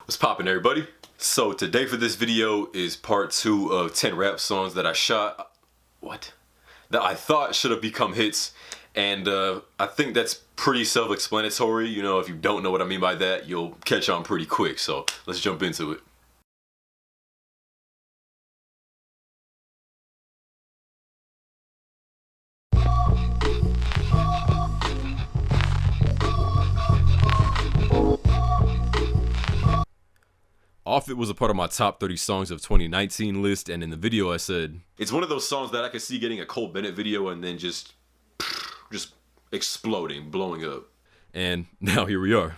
What's poppin', everybody? So today for this video is part 2 of 10 rap songs that I shot, that I thought should have become hits. And I think that's pretty self-explanatory. You know, if you don't know what I mean by that, you'll catch on pretty quick. So let's jump into it. Off It was a part of my top 30 songs of 2019 list, and in the video I said, it's one of those songs that I could see getting a Cole Bennett video and then just exploding, blowing up. And now here we are.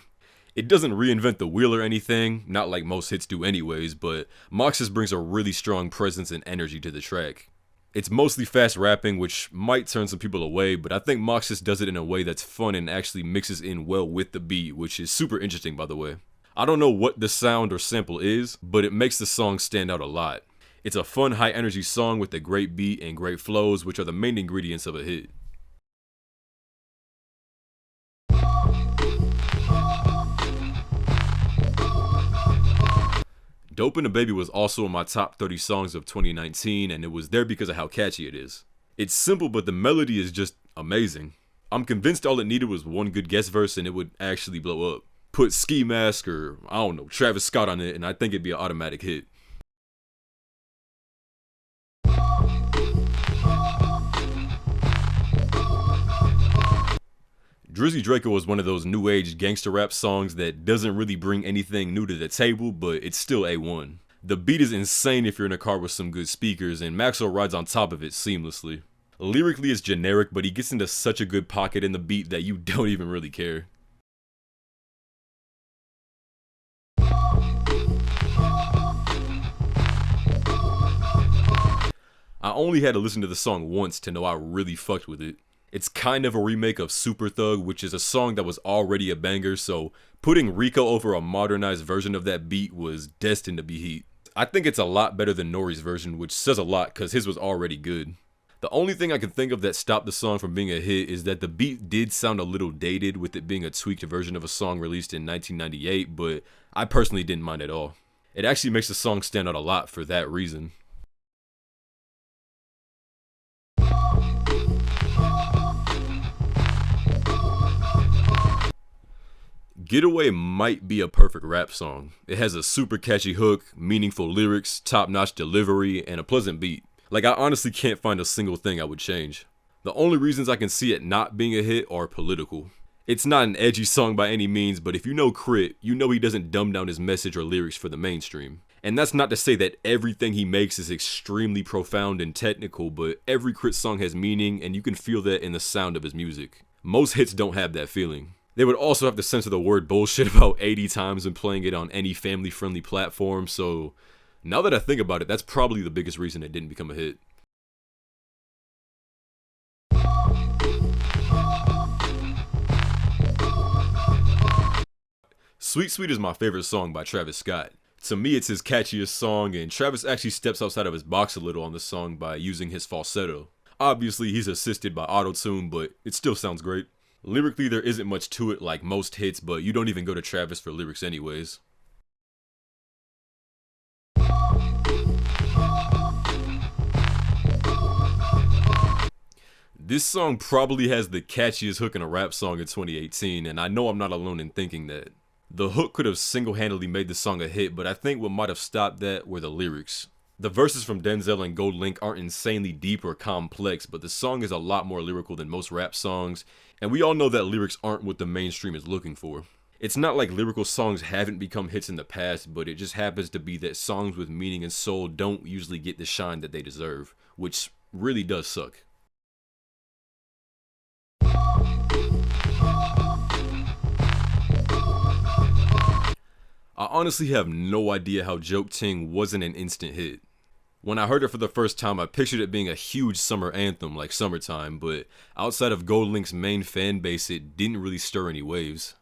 It doesn't reinvent the wheel or anything, not like most hits do anyways, but Marxist brings a really strong presence and energy to the track. It's mostly fast rapping, which might turn some people away, but I think Marxist does it in a way that's fun and actually mixes in well with the beat, which is super interesting, by the way. I don't know what the sound or sample is, but it makes the song stand out a lot. It's a fun, high energy song with a great beat and great flows, which are the main ingredients of a hit. Dope and the Baby was also in my top 30 songs of 2019, and it was there because of how catchy it is. It's simple, but the melody is just amazing. I'm convinced all it needed was one good guest verse and it would actually blow up. Put Ski Mask or, I don't know, Travis Scott on it and I think it'd be an automatic hit. Drizzy Drake was one of those new age gangster rap songs that doesn't really bring anything new to the table, but it's still A1. The beat is insane if you're in a car with some good speakers, and Maxwell rides on top of it seamlessly. Lyrically it's generic, but he gets into such a good pocket in the beat that you don't even really care. I only had to listen to the song once to know I really fucked with it. It's kind of a remake of Super Thug, which is a song that was already a banger, so putting Rico over a modernized version of that beat was destined to be heat. I think it's a lot better than Nori's version, which says a lot because his was already good. The only thing I can think of that stopped the song from being a hit is that the beat did sound a little dated with it being a tweaked version of a song released in 1998, but I personally didn't mind at all. It actually makes the song stand out a lot for that reason. Getaway might be a perfect rap song. It has a super catchy hook, meaningful lyrics, top-notch delivery, and a pleasant beat. Like, I honestly can't find a single thing I would change. The only reasons I can see it not being a hit are political. It's not an edgy song by any means, but if you know Crit, you know he doesn't dumb down his message or lyrics for the mainstream. And that's not to say that everything he makes is extremely profound and technical, but every Crit song has meaning, and you can feel that in the sound of his music. Most hits don't have that feeling. They would also have to censor the word bullshit about 80 times when playing it on any family-friendly platform, so now that I think about it, that's probably the biggest reason it didn't become a hit. Sweet Sweet is my favorite song by Travis Scott. To me, it's his catchiest song, and Travis actually steps outside of his box a little on the song by using his falsetto. Obviously, he's assisted by auto-tune, but it still sounds great. Lyrically, there isn't much to it like most hits, but you don't even go to Travis for lyrics anyways. This song probably has the catchiest hook in a rap song in 2018, and I know I'm not alone in thinking that. The hook could have single-handedly made the song a hit, but I think what might have stopped that were the lyrics. The verses from Denzel and Goldlink aren't insanely deep or complex, but the song is a lot more lyrical than most rap songs, and we all know that lyrics aren't what the mainstream is looking for. It's not like lyrical songs haven't become hits in the past, but it just happens to be that songs with meaning and soul don't usually get the shine that they deserve, which really does suck. I honestly have no idea how Joke Ting wasn't an instant hit. When I heard it for the first time, I pictured it being a huge summer anthem like Summertime, but outside of Goldlink's main fan base, it didn't really stir any waves.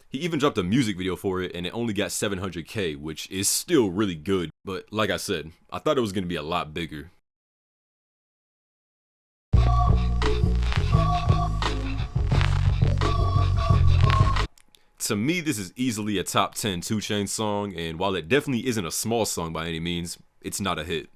He even dropped a music video for it and it only got 700K, which is still really good, but like I said, I thought it was going to be a lot bigger. To me, this is easily a top 10 2 Chainz song, and while it definitely isn't a small song by any means, it's not a hit.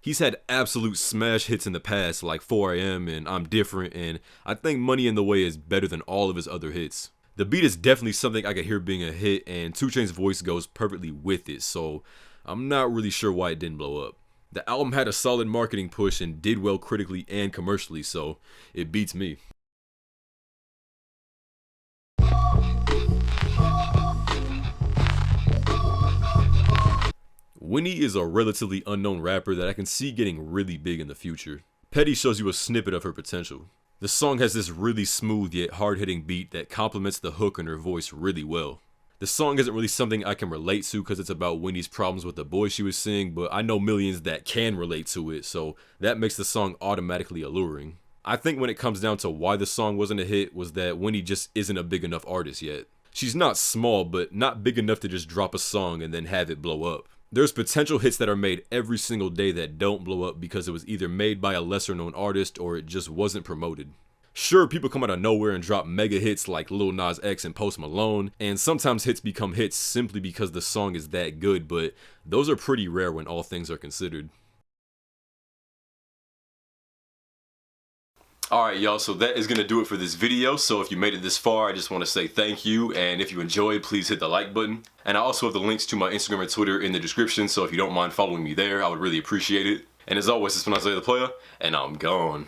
He's had absolute smash hits in the past like 4am and I'm Different, and I think Money in the Way is better than all of his other hits. The beat is definitely something I could hear being a hit, and 2 Chainz' voice goes perfectly with it, so I'm not really sure why it didn't blow up. The album had a solid marketing push and did well critically and commercially, so it beats me. Whitney is a relatively unknown rapper that I can see getting really big in the future. Petty shows you a snippet of her potential. The song has this really smooth yet hard-hitting beat that complements the hook and her voice really well. The song isn't really something I can relate to because it's about Whitney's problems with the boy she was seeing, but I know millions that can relate to it, so that makes the song automatically alluring. I think when it comes down to why the song wasn't a hit was that Whitney just isn't a big enough artist yet. She's not small, but not big enough to just drop a song and then have it blow up. There's potential hits that are made every single day that don't blow up because it was either made by a lesser known artist or it just wasn't promoted. Sure, people come out of nowhere and drop mega hits like Lil Nas X and Post Malone, and sometimes hits become hits simply because the song is that good, but those are pretty rare when all things are considered. Alright y'all, so that is going to do it for this video. So if you made it this far, I just want to say thank you, and if you enjoyed, please hit the like button. And I also have the links to my Instagram and Twitter in the description, so if you don't mind following me there, I would really appreciate it. And as always, it's been Isaiah the Player, and I'm gone.